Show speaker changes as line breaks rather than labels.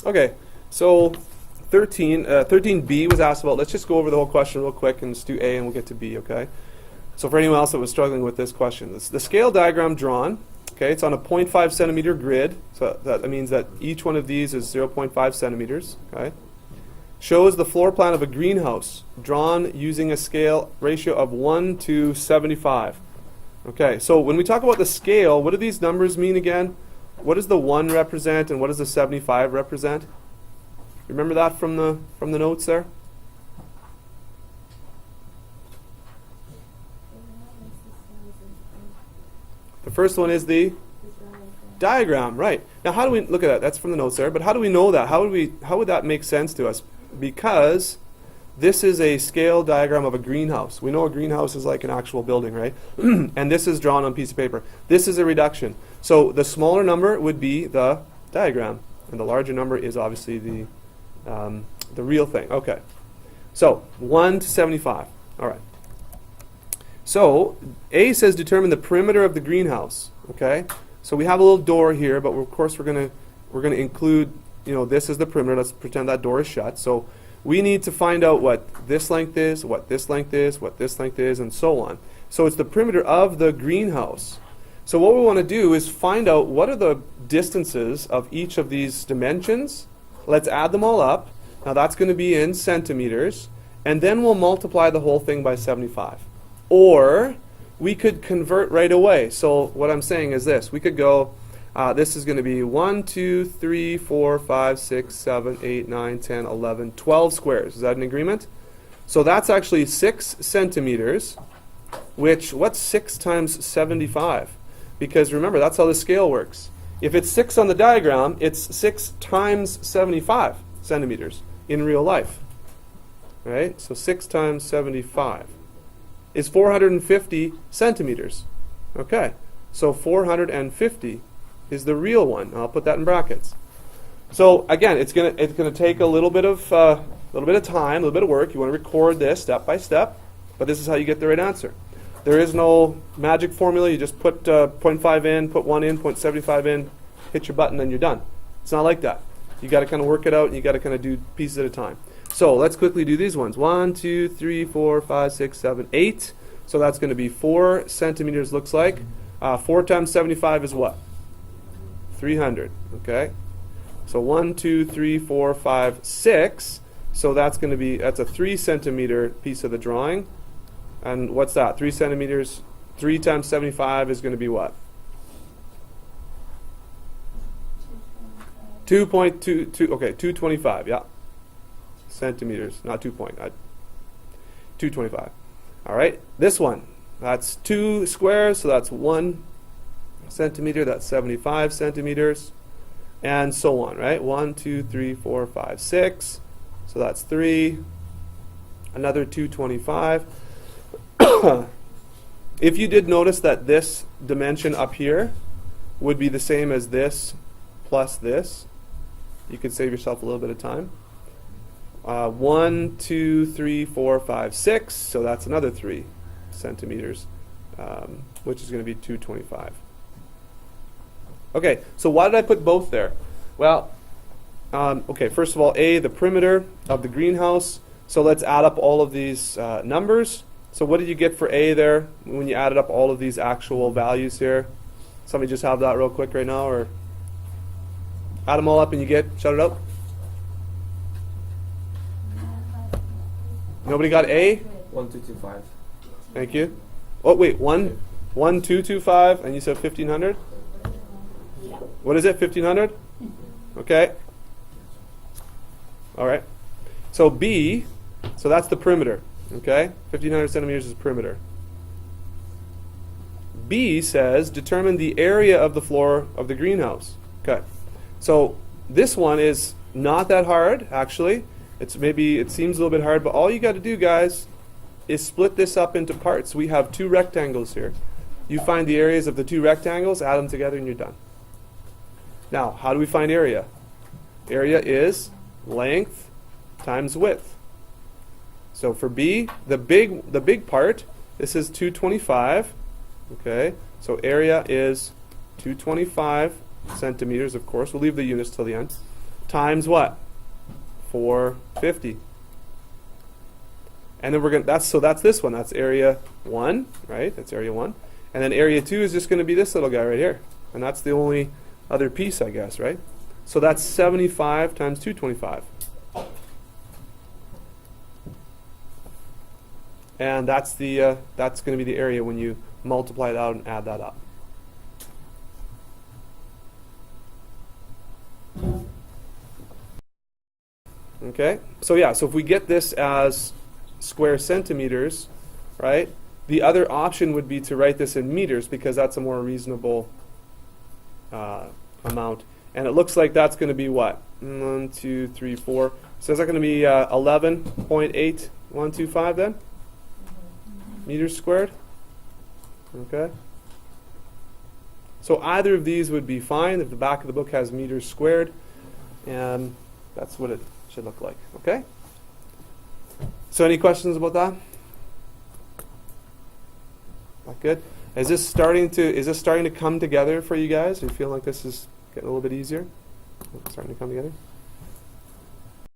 Okay, so 13B was asked about. Let's just go over the whole question real quick and just do A and we'll get to B, okay? So for anyone else that was struggling with this question, the scale diagram drawn, okay, it's on a 0.5 centimeter grid, so that means that each one of these is 0.5 centimeters, okay? Shows the floor plan of a greenhouse drawn using a scale ratio of 1 to 75. Okay, so when we talk about the scale, what do these numbers mean again? What does the 1 represent and what does the 75 represent? Remember that from the notes there? The first one is the diagram, right. Now how do we look at that? That's from the notes there, but how do we know that? How would that make sense to us? Because this is a scale diagram of a greenhouse. We know a greenhouse is like an actual building, right? And this is drawn on a piece of paper. This is a reduction. So the smaller number would be the diagram, and the larger number is obviously the real thing. Okay. So 1 to 75. All right. So A says determine the perimeter of the greenhouse. Okay. So we have a little door here, but of course we're gonna include, this is the perimeter. Let's pretend that door is shut. So we need to find out what this length is, what this length is, what this length is, and so on. So it's the perimeter of the greenhouse. So what we want to do is find out what are the distances of each of these dimensions. Let's add them all up. Now that's going to be in centimeters. And then we'll multiply the whole thing by 75. Or we could convert right away. So what I'm saying is this. We could go, this is going to be 1, 2, 3, 4, 5, 6, 7, 8, 9, 10, 11, 12 squares. Is that an agreement? So that's actually 6 centimeters, what's 6 times 75? Because remember, that's how the scale works. If it's 6 on the diagram, it's 6 times 75 centimeters in real life. Right? So 6 times 75 is 450 centimeters. Okay. So 450 is the real one. I'll put that in brackets. So again, it's gonna take a little bit of time, a little bit of work. You want to record this step by step, but this is how you get the right answer. There is no magic formula. You just put 0.5 in, put 1 in, 0.75 in, hit your button, and you're done. It's not like that. You got to kind of work it out, and you got to kind of do pieces at a time. So let's quickly do these ones. 1, 2, 3, 4, 5, 6, 7, 8. So that's going to be 4 centimeters. Looks like 4 times 75 is what? 300. Okay. So 1, 2, 3, 4, 5, 6. So that's a 3 centimeter piece of the drawing. And what's that? 3 centimeters. 3 times 75 is going to be what? 2.22. Okay, 225. Yeah. Centimeters, not 225. All right. This one. That's 2 squares, so that's 1 centimeter. That's 75 centimeters, and so on. Right? 1, 2, 3, 4, 5, 6. So that's 3. Another 225. If you did notice that this dimension up here would be the same as this plus this, you could save yourself a little bit of time. 1, 2, 3, 4, 5, 6. So that's another 3 centimeters, which is going to be 225. Okay, so why did I put both there? Well, okay, first of all, A, the perimeter of the greenhouse. So let's add up all of these numbers. So what did you get for A there when you added up all of these actual values here? Somebody just have that real quick right now, or add them all up and you get, shout it out. Nobody got A?
1225.
Thank you. Oh wait, 1225, and you said 1500? What is it, 1500? Okay. All right. So B, so that's the perimeter. Okay, 1500 centimeters is the perimeter. B says determine the area of the floor of the greenhouse. Okay, so this one is not that hard actually. It seems a little bit hard, but all you got to do, guys, is split this up into parts. We have 2 rectangles here. You find the areas of the 2 rectangles, add them together, and you're done. Now, how do we find area? Area is length times width. So for B, the big part, this is 225. Okay, so area is 225 centimeters, of course. We'll leave the units till the end. times what? 450. And then we're going to, that's this one. That's area 1, right? That's area 1. And then area 2 is just going to be this little guy right here. And that's the only other piece, I guess, right? So that's 75 times 225. And that's going to be the area when you multiply that out and add that up. Okay? So yeah, so if we get this as square centimeters, right? The other option would be to write this in meters because that's a more reasonable amount. And it looks like that's going to be what? 1, 2, 3, 4. So is that going to be 11.8125 then? Meters squared? Okay. So either of these would be fine if the back of the book has meters squared. And that's what it should look like. Okay? So any questions about that? Not good? Is this starting to come together for you guys? Are you feeling like this is getting a little bit easier? Starting to come together?